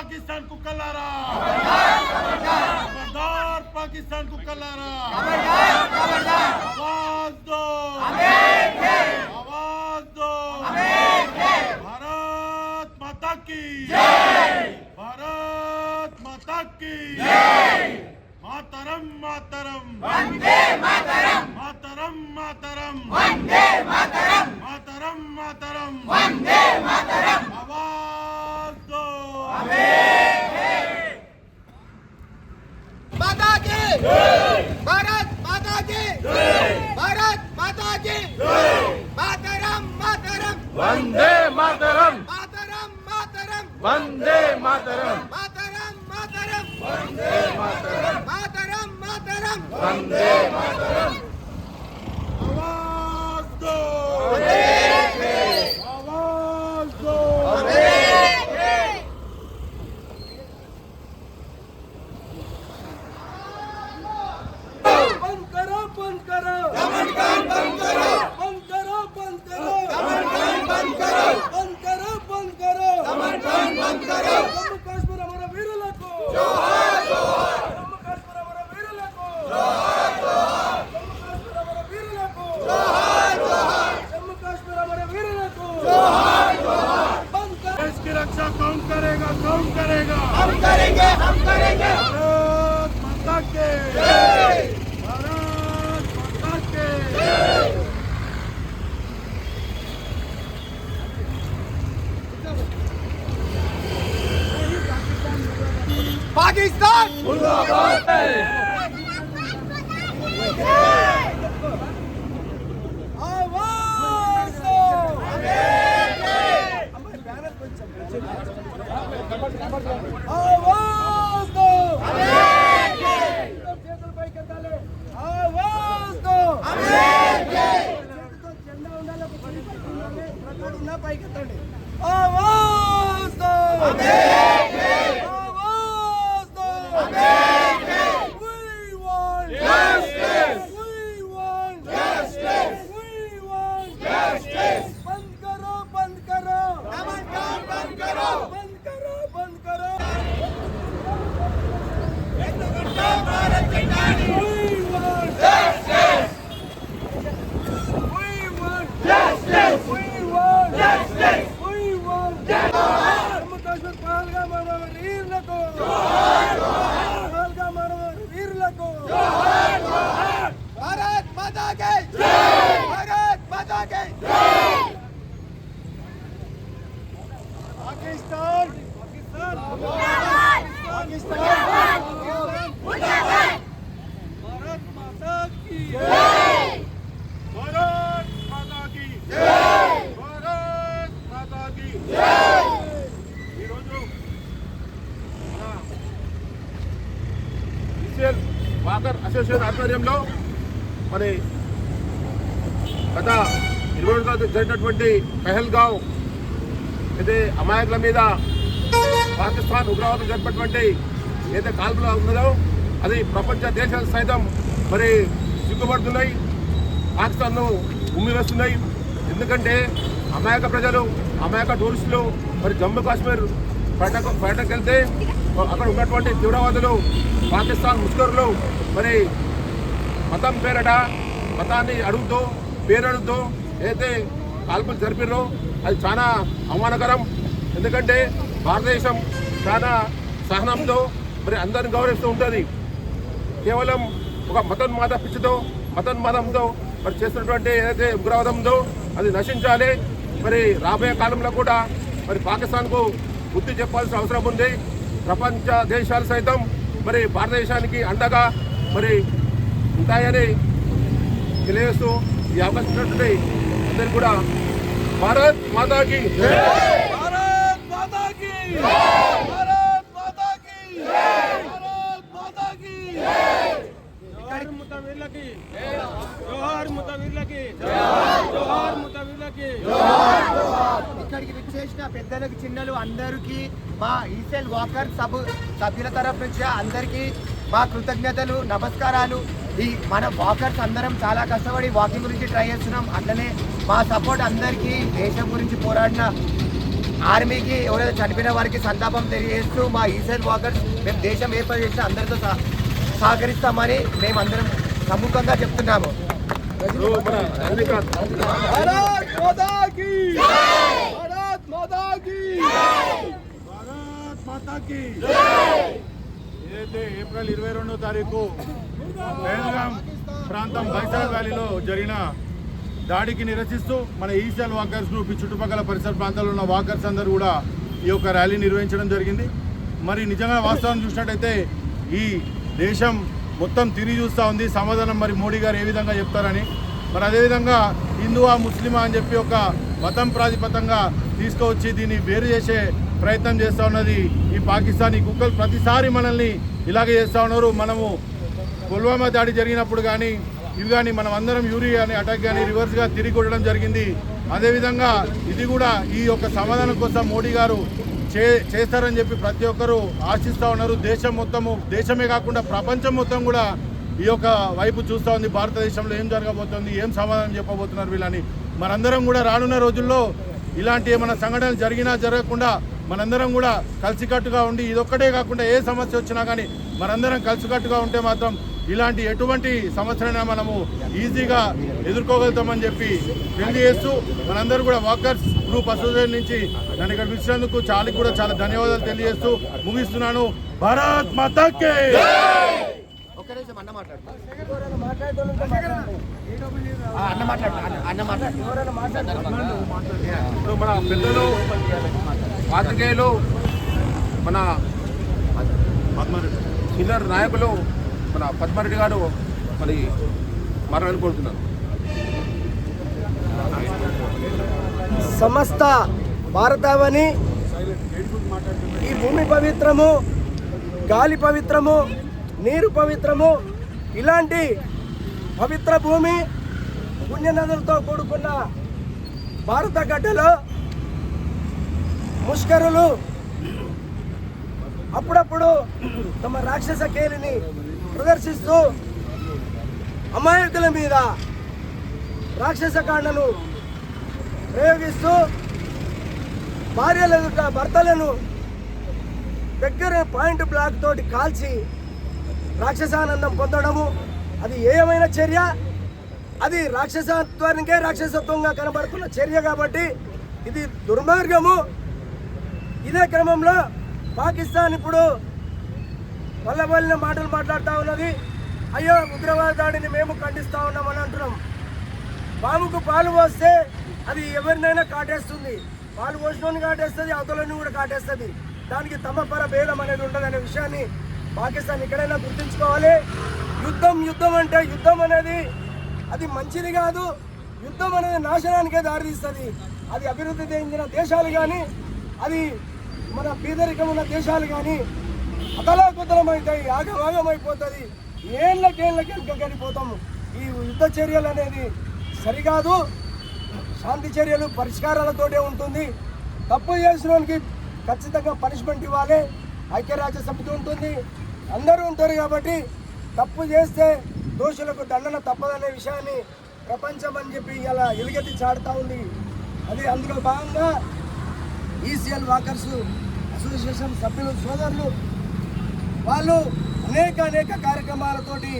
पाकिस्तान कुक्कलारा खबरदार पाकिस्तान कुक्कलारा आवाज दो आवाज दो भारत माता की भारत माता की मातरम मातरम वंदे मातरम मातरम मातरम वंदे मातरम मातरम मातरम वंदे मातरम आवाज दो माता की भारत माता की भारत माता की मातरम मातरम वंदे मातरम मातरम मातरम वंदे मातरम मातरम मातरम वंदे मातरम मातरम मातरम वंदे मातरम आवाज दो आवाज दो बंद करो बंद करो बंद करो बंद करो बंद करो बंद करो बंद करो बंद करो बंद करो जम्मू काश्मीर हमारा वीरुలకు जोहार जोहार जम्मू काश्मीर हमारा वीरुలకు जोहार जोहार जम्मू काश्मीर हमारा वीरुలకు जोहार जोहार बंद करो देश की रक्षा कौन करेगा हम करेंगे भारत माता के भारत माता के पाकिस्तान मुर्दाबाद आवाज दो आवाज दो చేతులు పైకెత్తాలి ఆవాజ్ దో చేతితో జెండా ఉండాలి ప్రకాడు ఉన్నా పైకెత్తండి ఆవాజ్ దో ఆవాజ్ దో we want justice we want justice we want justice बंद करो बंद करो बंद करो बंद करो बंद करो भारत की नारी we want justice we want justice we want justice we want justice Jammu Kashmir Pahalgam मानव वीरुలకు जोहार जोहार पहलगाम मानव वीरुలకు जोहार जोहार भारत माता की जय भारत माता की जय पाकिस्तान पाकिस्तान पाकिस्तान मुर्दाबाद भारत माता की जय भारत माता की जय भारत माता की जय ఈరోజు ఇసిఎల్ వాకర్ అసోసియేషన్ ఆధ్వర్యంలో మరి గత 20 జరిగినటువంటి పహల్గావ్ అయితే అమాయకుల మీద పాకిస్తాన్ ఉగ్రవాదం జరిపినటువంటి ఏదైతే కాల్పులు ఉన్నదో అది ప్రపంచ దేశాలు సైతం మరి సిగ్గుపడుతున్నాయి, పాకిస్తాన్ను ఉమ్మివేస్తున్నాయి. ఎందుకంటే అమాయక ప్రజలు, అమాయక టూరిస్టులు మరి జమ్మూ కాశ్మీర్ పర్యటనకు వెళ్తే అక్కడ ఉన్నటువంటి తీవ్రవాదులు, పాకిస్తాన్ ముస్కరులు మరి మతం పేరట మతాన్ని అడుగుతూ పేరడుతూ ఏదైతే కాల్పులు జరిపిరో అది చాలా అవమానకరం. ఎందుకంటే భారతదేశం చాలా సహనంతో మరి అందరిని గౌరవిస్తూ ఉంటుంది. కేవలం ఒక మతోన్మాద పిచ్చితో మతోన్మాదంతో మరి చేస్తున్నటువంటి ఏదైతే ఉగ్రవాదంతో అది నశించాలి. మరి రాబోయే కాలంలో కూడా మరి పాకిస్తాన్కు బుద్ధి చెప్పాల్సిన అవసరం ఉంది. ప్రపంచ దేశాలు సైతం మరి భారతదేశానికి అండగా మరి ఉంటాయని తెలియజేస్తూ ఈ అవకాశం ఉన్నటువంటి అందరికీ కూడా భారత్ మాతాకి भारत माता की भारत माता की भारत माता की जोहार मुतवीर्लकी जोहार मुतवीर्लकी जोहार मुतवीर्लकी ఇక్కడికి విచ్చేసిన పెద్దలకు చిన్నలు అందరికీ మా ఈసెల్ వాకర్ సభ్యుల తరఫు నుంచి అందరికీ మా కృతజ్ఞతలు నమస్కారాలు. ఈ మన వాకర్స్ అందరం చాలా కష్టపడి వాకింగ్ గురించి ట్రై చేస్తున్నాం. అట్లనే మా సపోర్ట్ అందరికీ దేశం గురించి పోరాడిన ఆర్మీకి ఎవరైతే చనిపోయిన వారికి సంతాపం తెలియజేస్తూ మా ఈసెల్ వాకర్స్ మేము దేశం ఏర్పాటు చేసిన అందరితో సహకరిస్తామని మేమందరం సముఖంగా చెప్తున్నాము. భారత్ మాతా కీ భారత్ మాతా కీ భారత్ మాతా కీ ఏదైతే ఏప్రిల్ 22వ తారీఖు బెహల్గాం ప్రాంతం బైసాగ్ వ్యాలీలో జరిగిన దాడికి నిరసిస్తూ మన ఈసెల్ వాకర్స్ గ్రూప్ ఈ చుట్టుపక్కల పరిసర ప్రాంతాల్లో ఉన్న వాకర్స్ అందరూ కూడా ఈ యొక్క ర్యాలీ నిర్వహించడం జరిగింది. మరి నిజంగా వాస్తవం చూసినట్టయితే ఈ దేశం మొత్తం తిరిగి చూస్తూ ఉంది సమాధానం మరి మోడీ గారు ఏ విధంగా చెప్తారని. మరి అదేవిధంగా హిందువా ముస్లిమా అని చెప్పి ఒక మతం ప్రాతిపదంగా తీసుకువచ్చి దీన్ని వేరు చేసే ప్రయత్నం చేస్తూ ఉన్నది ఈ పాకిస్తాన్. ఈ కుక్కలు ప్రతిసారి మనల్ని ఇలాగే చేస్తూ ఉన్నారు. మనము పుల్వామా దాడి జరిగినప్పుడు కానీ ఇవి కానీ మనం అందరం యూరి కానీ అటాక్ కానీ రివర్స్గా తిరిగి కొట్టడం జరిగింది. అదేవిధంగా ఇది కూడా ఈ యొక్క సమాధానం కోసం మోడీ గారు చేస్తారని చెప్పి ప్రతి ఒక్కరూ ఆశిస్తూ ఉన్నారు. దేశం మొత్తము, దేశమే కాకుండా ప్రపంచం మొత్తం కూడా ఈ యొక్క వైపు చూస్తూ ఉంది. భారతదేశంలో ఏం జరగబోతుంది, ఏం సమాధానం చెప్పబోతున్నారు వీళ్ళని. మనందరం కూడా రానున్న రోజుల్లో ఇలాంటి ఏమైనా సంఘటనలు జరిగినా జరగకుండా మనందరం కూడా కలిసికట్టుగా ఉండి ఇదొక్కటే కాకుండా ఏ సమస్య వచ్చినా కానీ మనందరం కలిసికట్టుగా ఉంటే మాత్రం ఇలాంటి ఎటువంటి సమస్యలైనా మనము ఈజీగా ఎదుర్కోగలుగుతామని చెప్పి తెలియజేస్తూ మనందరూ కూడా వాకర్స్ గ్రూప్ అసోసియేషన్ నుంచి నన్ను ఇక్కడ పిలిచినందుకు చాలా ధన్యవాదాలు తెలియజేస్తూ ముగిస్తున్నాను. భారత్ మాతా కీ. ఇప్పుడు మన పెద్దలు పాత్రికేయులు మన సీనియర్ నాయకులు మన పద్మారెడ్డి గారు మరి మరణాన్ని కోరుతున్నారు. సమస్త భారతావని ఈ భూమి పవిత్రము, గాలి పవిత్రము, నీరు పవిత్రము. ఇలాంటి పవిత్ర భూమి పుణ్యనదులతో కూడుకున్న భారత గడ్డలో ముష్కరులు అప్పుడప్పుడు తమ రాక్షస కేలిని ప్రదర్శిస్తూ అమాయకుల మీద రాక్షస కాండను ప్రయోగిస్తూ భార్యల ఎదుట భర్తలను దగ్గర పాయింట్ బ్లాక్ తోటి కాల్చి రాక్షసానందం పొందడము అది ఏమైనా చర్య, అది రాక్షసత్వానికే రాక్షసత్వంగా కనబడుతున్న చర్య కాబట్టి ఇది దుర్మార్గము. ఇదే క్రమంలో పాకిస్తాన్ ఇప్పుడు వల్లబల్లిన మాటలు మాట్లాడుతూ ఉన్నది. అయ్యో ఉగ్రవాద దాడిని మేము ఖండిస్తూ ఉన్నామని అంటున్నాం. పాముకు పాలు పోస్తే అది ఎవరినైనా కాటేస్తుంది, పాలు పోసినోని కాటేస్తుంది, అవతలని కూడా కాటేస్తుంది. దానికి తమపర భేదం అనేది ఉండదనే విషయాన్ని పాకిస్తాన్ ఎక్కడైనా గుర్తుంచుకోవాలి. యుద్ధం అంటే యుద్ధం అనేది అది మంచిది కాదు. యుద్ధం అనేది నాశనానికే దారితీస్తుంది. అది అభివృద్ధి చెందిన దేశాలు కానీ, అది మన పేదరికం ఉన్న దేశాలు కానీ అతలాకుతలమవుతాయి, ఆగమాగమైపోతుంది. ఏళ్ళకేళ్ళకి గడిపోతాము. ఈ యుద్ధ చర్యలు అనేది సరికాదు. శాంతి చర్యలు పరిష్కారాలతోటే ఉంటుంది. తప్పు చేసిన వానికి ఖచ్చితంగా పనిష్మెంట్ ఇవ్వాలి. ఐక్యరాజ్య సమితి ఉంటుంది, అందరూ ఉంటారు. కాబట్టి తప్పు చేస్తే దోషులకు దండన తప్పదనే విషయాన్ని ప్రపంచం అని చెప్పి ఇలా ఎలుగెత్తి చాడుతూ ఉంది. అది అందులో భాగంగా ఈసీఎల్ వాకర్స్ అసోసియేషన్ సభ్యులు సోదరులు వాళ్ళు అనేక కార్యక్రమాలతోటి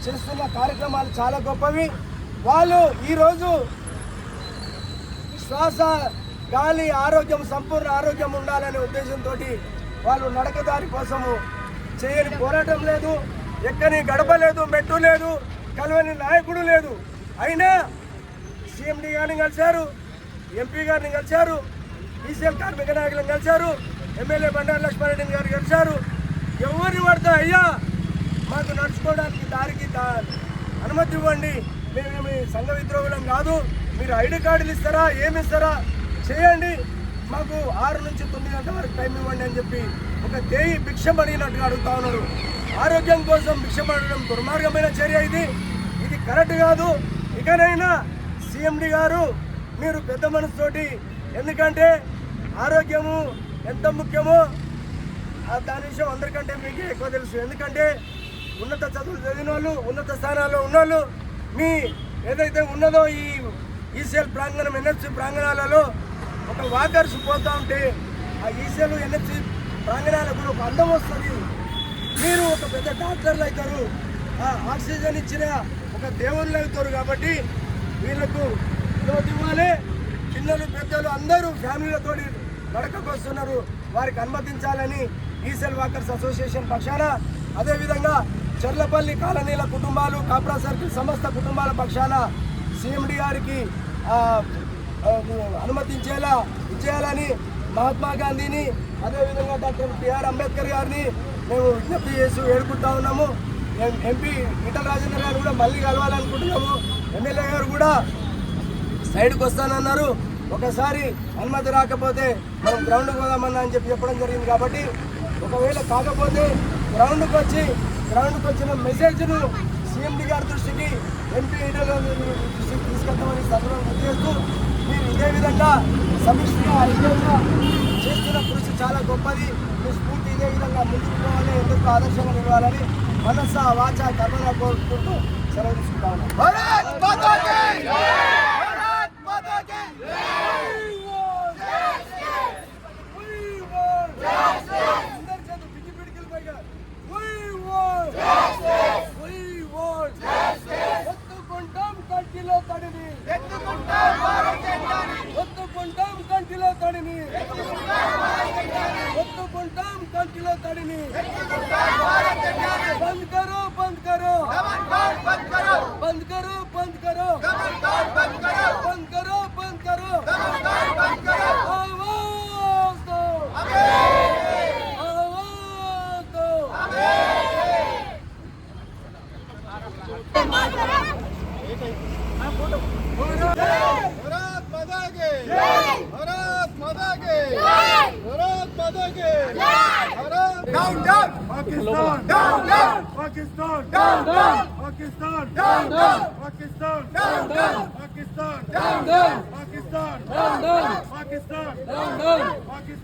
చేస్తున్న కార్యక్రమాలు చాలా గొప్పవి. వాళ్ళు ఈరోజు శ్వాస, గాలి, ఆరోగ్యం, సంపూర్ణ ఆరోగ్యం ఉండాలనే ఉద్దేశంతో వాళ్ళు నడకదారి కోసము చేయని పోరాటం లేదు, ఎక్కని గడప లేదు, మెట్టు లేదు, కలవని నాయకుడు లేదు. అయినా సీఎండీ గారిని కలిశారు, ఎంపీ గారిని కలిశారు, ఈసీఎల్ కార్మిక నాయకులను కలిశారు, ఎమ్మెల్యే బండారు లక్ష్మారెడ్డి గారు కలిశారు. ఎవరిని పడితే అయ్యా మాకు నడుచుకోవడానికి దారికి అనుమతి ఇవ్వండి, మేమేమి సంఘ విద్రోహులం కాదు, మీరు ఐడి కార్డులు ఇస్తారా, ఏమి ఇస్తారా చేయండి, మాకు 6 నుంచి 9 గంటల వరకు టైం ఇవ్వండి అని చెప్పి ఒక దేయి భిక్షం అడిగినట్టుగా అడుగుతా ఉన్నారు. ఆరోగ్యం కోసం భిక్షం అడగడం దుర్మార్గమైన చర్య. ఇది కరెక్ట్ కాదు. ఇకనైనా సీఎండీ గారు మీరు పెద్ద మనసుతోటి, ఎందుకంటే ఆరోగ్యము ఎంత ముఖ్యమో దాని విషయం అందరికంటే మీకు ఎక్కువ తెలుసు. ఎందుకంటే ఉన్నత చదువులు చదివిన వాళ్ళు, ఉన్నత స్థానాల్లో ఉన్నోళ్ళు, మీ ఏదైతే ఉన్నదో ఈ ఈసీఎల్ ప్రాంగణం, ఎన్ఎఫ్సి ప్రాంగణాలలో ఒక వాకర్స్ పోతా ఉంటే ఆ ఈసీఎల్ ఎన్ఎఫ్సి ప్రాంగణాలకు కూడా ఒక అందం వస్తుంది. మీరు ఒక పెద్ద డాక్టర్లు అవుతారు, ఆక్సిజన్ ఇచ్చిన ఒక దేవుళ్ళు అవుతారు. కాబట్టి వీళ్ళకు వినోదం ఇవ్వాలి. పిల్లలు పెద్దలు అందరూ ఫ్యామిలీలతో నడకకు వస్తున్నారు, వారికి అనుమతించాలని ఈసీఎల్ వాకర్స్ అసోసియేషన్ పక్షాన, అదేవిధంగా చర్లపల్లి కాలనీల కుటుంబాలు, కాప్రా సర్కిల్ సమస్త కుటుంబాల పక్షాన సీఎండి గారికి అనుమతించేలా ఇచ్చేయాలని మహాత్మా గాంధీని, అదేవిధంగా డాక్టర్ బిఆర్ అంబేద్కర్ గారిని మేము విజ్ఞప్తి చేసి వేడుకుంటా ఉన్నాము. ఎంపీ ఈటల రాజేందర్ గారు కూడా మళ్ళీ కలవాలనుకుంటున్నాము. ఎమ్మెల్యే గారు కూడా సైడ్కి వస్తానన్నారు. ఒకసారి అనుమతి రాకపోతే మనం గ్రౌండ్కి పోదామన్నా అని చెప్పడం జరిగింది. కాబట్టి ఒకవేళ కాకపోతే గ్రౌండ్కి వచ్చిన మెసేజ్ను సీఎండి గారి దృష్టికి, ఎంపీ ఈటల దృష్టికి తీసుకెళ్తామని సందర్భంగా చేస్తూ, మీరు ఇదే విధంగా సమిష్టిగా ఐక్యంగా చేస్తున్న కృషి చాలా గొప్పది. మీ స్ఫూర్తి ఇదే విధంగా ముందుకు పోవాలి, ఎందుకు ఆదర్శంగా నిలవాలని మనస వాచ కర్మగా కోరుకుంటూ సెలవు తీసుకుంటా ఉన్నాం. Pakistan down down, Pakistan down down, Pakistan down down, Pakistan down down, Pakistan down down, Pakistan down down, Pakistan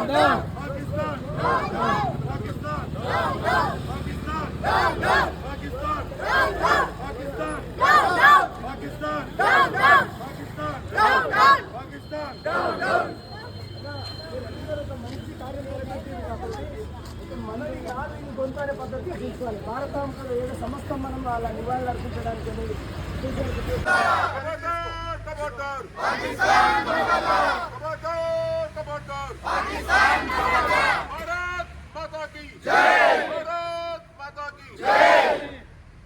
down down, Pakistan down down, Pakistan down down, Pakistan down down, Pakistan down down, Pakistan down down, Pakistan down down, Pakistan down down, Pakistan down down, Pakistan down down. మనది కాదు, ఇది గొంతాడే పద్ధతి తీసుకోవాలి. భారతాంశంలో ఏదో సమస్తం మనం అలా నివాళులు అర్పించడానికి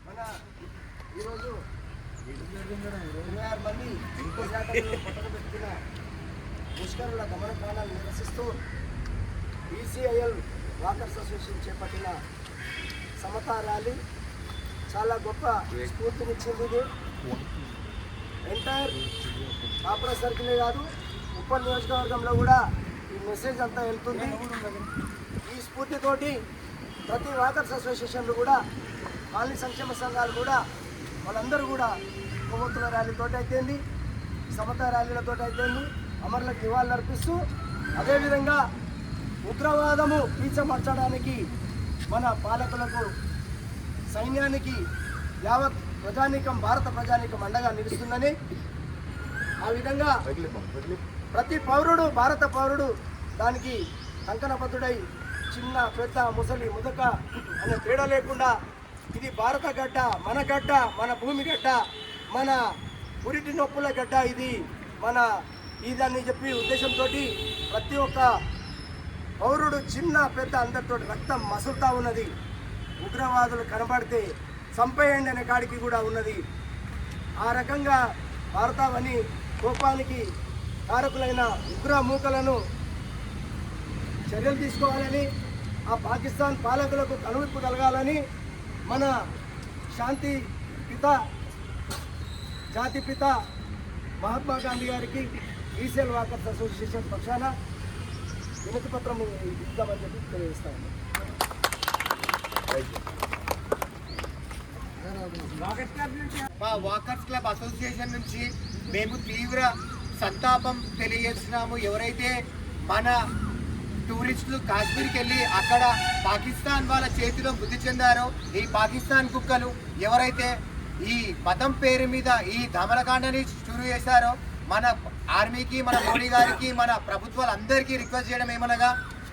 మన ఈరోజు 26 మంది ఇంకో శాతంలో పట్టణ పెట్టిన ముష్కరుల దమనకాలను నిరసిస్తూ ఈసీఐఎల్ వాకర్స్ అసోసియేషన్ చేపట్టిన సమతా ర్యాలీ చాలా గొప్ప స్ఫూర్తినిచ్చింది. ఇది ఎంటైర్ కాప్రా సర్కిలే కాదు, ఉప్పల్ నియోజకవర్గంలో కూడా ఈ మెసేజ్ అంతా వెళ్తుంది. ఈ స్ఫూర్తితోటి ప్రతి వాకర్స్ అసోసియేషన్లు కూడా, కాలనీ సంక్షేమ సంఘాలు కూడా, వాళ్ళందరూ కూడా కొవ్వొత్తుల ర్యాలీతో అయితేంది, సమతా ర్యాలీలతో అయితేంది, అమరులకు నివాళులు అర్పిస్తూ, అదేవిధంగా ఉగ్రవాదము పీచమర్చడానికి మన పాలకులకు, సైన్యానికి యావత్ ప్రజానీకం, భారత ప్రజానీకం అండగా నిలుస్తుందని, ఆ విధంగా ప్రతి పౌరుడు, భారత పౌరుడు దానికి కంకణబద్ధుడై చిన్న పెద్ద ముసలి ముదక అనే తేడా లేకుండా ఇది భారత గడ్డ, మన భూమి గడ్డ, మన పురిటి నొప్పుల గడ్డ, ఇది మన ఇదని చెప్పి ఉద్దేశంతో ప్రతి ఒక్క పౌరుడు చిన్న పెద్ద అందరితో రక్తం మసులుతా ఉన్నది. ఉగ్రవాదులు కనబడితే చంపేయండి అనే కాడికి కూడా ఉన్నది. ఆ రకంగా భారతావని కోపానికి కారకులైన ఉగ్ర మూకలను చర్యలు తీసుకోవాలని, ఆ పాకిస్తాన్ పాలకులకు కనువిప్పు కలగాలని మన శాంతి పిత, జాతిపిత మహాత్మా గాంధీ గారికి ఈసీఎల్ వాకర్స్ అసోసియేషన్ పక్షాన వినతి పత్రం ఇద్దామని చెప్పి తెలియజేస్తాను. మా వాకర్స్ క్లబ్ అసోసియేషన్ నుంచి మేము తీవ్ర సంతాపం తెలియజేస్తున్నాము. ఎవరైతే మన టూరిస్టులు కాశ్మీర్కి వెళ్ళి అక్కడ పాకిస్తాన్ వాళ్ళ చేతిలో మృతి చెందారో, ఈ పాకిస్తాన్ కుక్కలు ఎవరైతే ఈ మతం పేరు మీద ఈ దమనకాండని షురు చేశారో, మన ఆర్మీకి, మన మోడీ గారికి, మన ప్రభుత్వాలందరికీ రిక్వెస్ట్ చేయడం ఏమనగా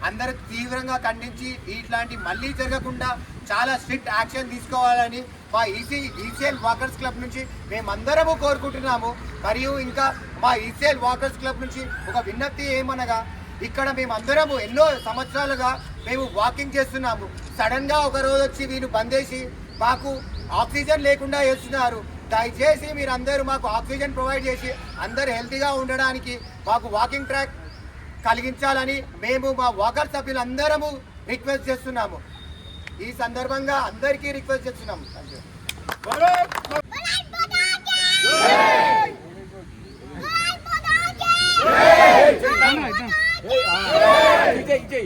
అందరూ తీవ్రంగా ఖండించి ఇట్లాంటి మళ్ళీ జరగకుండా చాలా స్ట్రిక్ట్ యాక్షన్ తీసుకోవాలని మా ఈసీఎల్ వాకర్స్ క్లబ్ నుంచి మేమందరము కోరుకుంటున్నాము. మరియు ఇంకా మా ఈసీఎల్ వాకర్స్ క్లబ్ నుంచి ఒక విన్నప్తి ఏమనగా ఇక్కడ మేమందరము ఎన్నో సంవత్సరాలుగా మేము వాకింగ్ చేస్తున్నాము. సడన్గా ఒక రోజు వచ్చి వీళ్ళు బంద్ చేసి మాకు ఆక్సిజన్ లేకుండా చేస్తున్నారు. దయచేసి మీరు అందరూ మాకు ఆక్సిజన్ ప్రొవైడ్ చేసి అందరూ హెల్తీగా ఉండడానికి మాకు వాకింగ్ ట్రాక్ కలిగించాలని మేము మా వాకర్ సభ్యులందరము రిక్వెస్ట్ చేస్తున్నాము. ఈ సందర్భంగా అందరికీ రిక్వెస్ట్ చేస్తున్నాము. జై